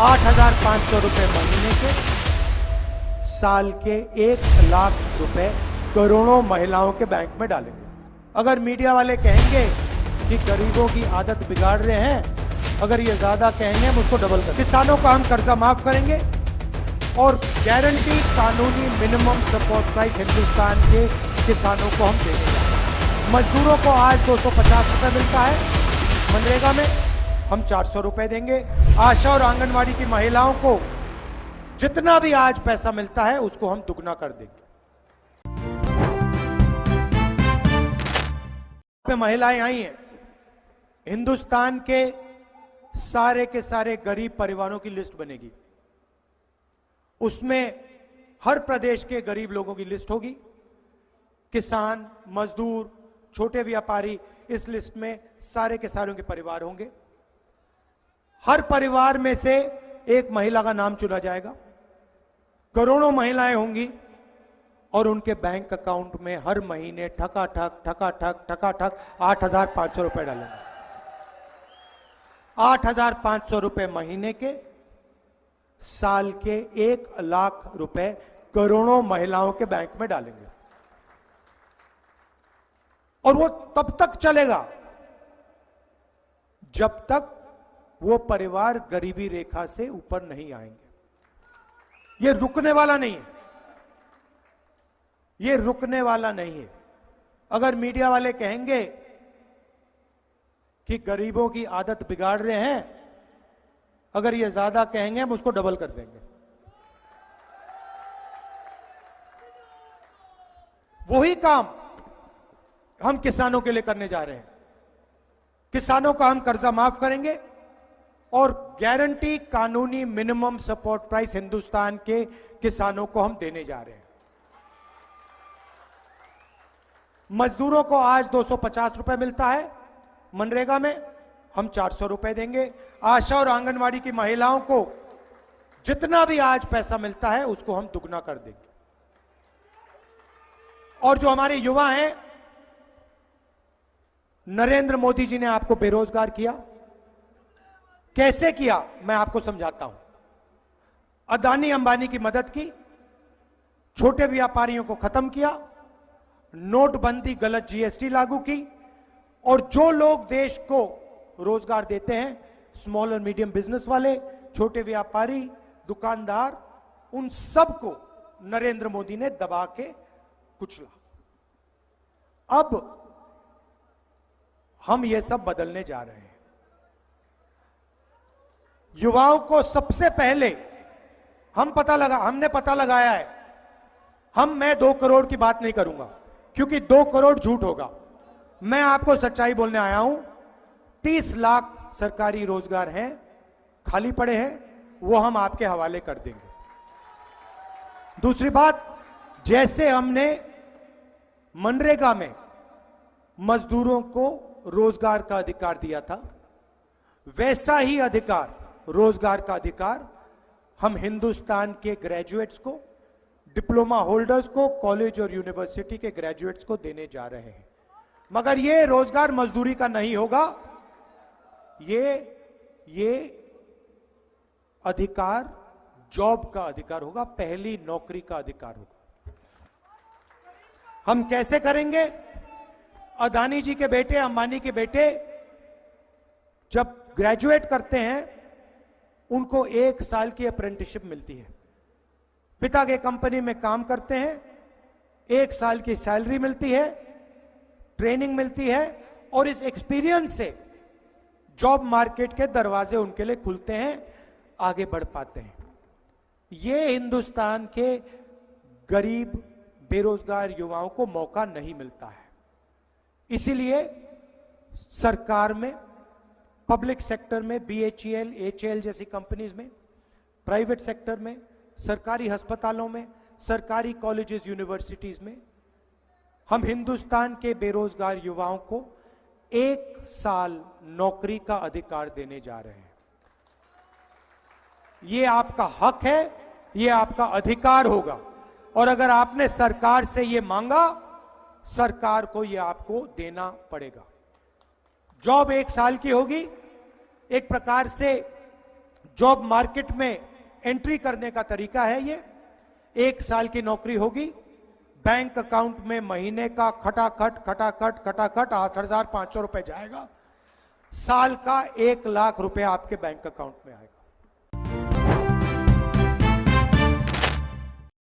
8,500 रुपए महीने के, साल के 1 लाख रुपए करोड़ों महिलाओं के बैंक में डालेंगे। अगर मीडिया वाले कहेंगे कि गरीबों की आदत बिगाड़ रहे हैं, अगर ये ज्यादा कहेंगे हम उसको डबल करेंगे। किसानों का हम कर्जा माफ करेंगे और गारंटी कानूनी मिनिमम सपोर्ट प्राइस हिंदुस्तान के किसानों को हम देंगे। मजदूरों को आज 250 रुपए मिलता है, मनरेगा में हम 400 रुपए देंगे। आशा और आंगनवाड़ी की महिलाओं को जितना भी आज पैसा मिलता है उसको हम दुगना कर देंगे। पे महिलाएं आई हैं, हिंदुस्तान के सारे गरीब परिवारों की लिस्ट बनेगी। उसमें हर प्रदेश के गरीब लोगों की लिस्ट होगी। किसान, मजदूर, छोटे व्यापारी, इस लिस्ट में सारे के सारों के परिवार होंगे। हर परिवार में से एक महिला का नाम चुना जाएगा। करोड़ों महिलाएं होंगी और उनके बैंक अकाउंट में हर महीने ठकाठक 8,500 रुपए डालेंगे। 8,500 रुपए महीने के, साल के 1 लाख रुपए करोड़ों महिलाओं के बैंक में डालेंगे। और वो तब तक चलेगा जब तक वो परिवार गरीबी रेखा से ऊपर नहीं आएंगे। ये रुकने वाला नहीं है, ये रुकने वाला नहीं है। अगर मीडिया वाले कहेंगे कि गरीबों की आदत बिगाड़ रहे हैं, अगर ये ज्यादा कहेंगे हम उसको डबल कर देंगे। वही काम हम किसानों के लिए करने जा रहे हैं। किसानों का हम कर्जा माफ करेंगे और गारंटी कानूनी मिनिमम सपोर्ट प्राइस हिंदुस्तान के किसानों को हम देने जा रहे हैं। मजदूरों को आज 250 रुपए मिलता है, मनरेगा में हम 400 रुपए देंगे। आशा और आंगनवाड़ी की महिलाओं को जितना भी आज पैसा मिलता है उसको हम दुगना कर देंगे। और जो हमारे युवा हैं, नरेंद्र मोदी जी ने आपको बेरोजगार किया। कैसे किया मैं आपको समझाता हूं। अदानी अंबानी की मदद की, छोटे व्यापारियों को खत्म किया, नोटबंदी, गलत जीएसटी लागू की, और जो लोग देश को रोजगार देते हैं, स्मॉल और मीडियम बिजनेस वाले, छोटे व्यापारी, दुकानदार, उन सबको नरेंद्र मोदी ने दबा के कुचला। अब हम ये सब बदलने जा रहे हैं। युवाओं को सबसे पहले हमने पता लगाया है। मैं 2 करोड़ की बात नहीं करूंगा क्योंकि 2 करोड़ झूठ होगा। मैं आपको सच्चाई बोलने आया हूं। 30 लाख सरकारी रोजगार हैं, खाली पड़े हैं, वो हम आपके हवाले कर देंगे। दूसरी बात, जैसे हमने मनरेगा में मजदूरों को रोजगार का अधिकार दिया था, वैसा ही अधिकार, रोजगार का अधिकार हम हिंदुस्तान के ग्रेजुएट्स को, डिप्लोमा होल्डर्स को, कॉलेज और यूनिवर्सिटी के ग्रेजुएट्स को देने जा रहे हैं। मगर ये रोजगार मजदूरी का नहीं होगा, ये अधिकार जॉब का अधिकार होगा, पहली नौकरी का अधिकार होगा। हम कैसे करेंगे? अदानी जी के बेटे, अंबानी के बेटे जब ग्रेजुएट करते हैं उनको 1 साल की अप्रेंटिसशिप मिलती है। पिता के कंपनी में काम करते हैं, 1 साल की सैलरी मिलती है, ट्रेनिंग मिलती है, और इस एक्सपीरियंस से जॉब मार्केट के दरवाजे उनके लिए खुलते हैं, आगे बढ़ पाते हैं। ये हिंदुस्तान के गरीब बेरोजगार युवाओं को मौका नहीं मिलता है। इसीलिए सरकार में, पब्लिक सेक्टर में, BHEL, HAL जैसी कंपनीज में, प्राइवेट सेक्टर में, सरकारी अस्पतालों में, सरकारी कॉलेजेस, यूनिवर्सिटीज में हम हिंदुस्तान के बेरोजगार युवाओं को 1 साल नौकरी का अधिकार देने जा रहे हैं। ये आपका हक है, ये आपका अधिकार होगा, और अगर आपने सरकार से ये मांगा, सरकार को ये आपको देना पड़ेगा। जॉब 1 साल की होगी, एक प्रकार से जॉब मार्केट में एंट्री करने का तरीका है ये। 1 साल की नौकरी होगी, बैंक अकाउंट में महीने का खटाखट 8,500 रुपए जाएगा, साल का 1 लाख रुपए आपके बैंक अकाउंट में आएगा।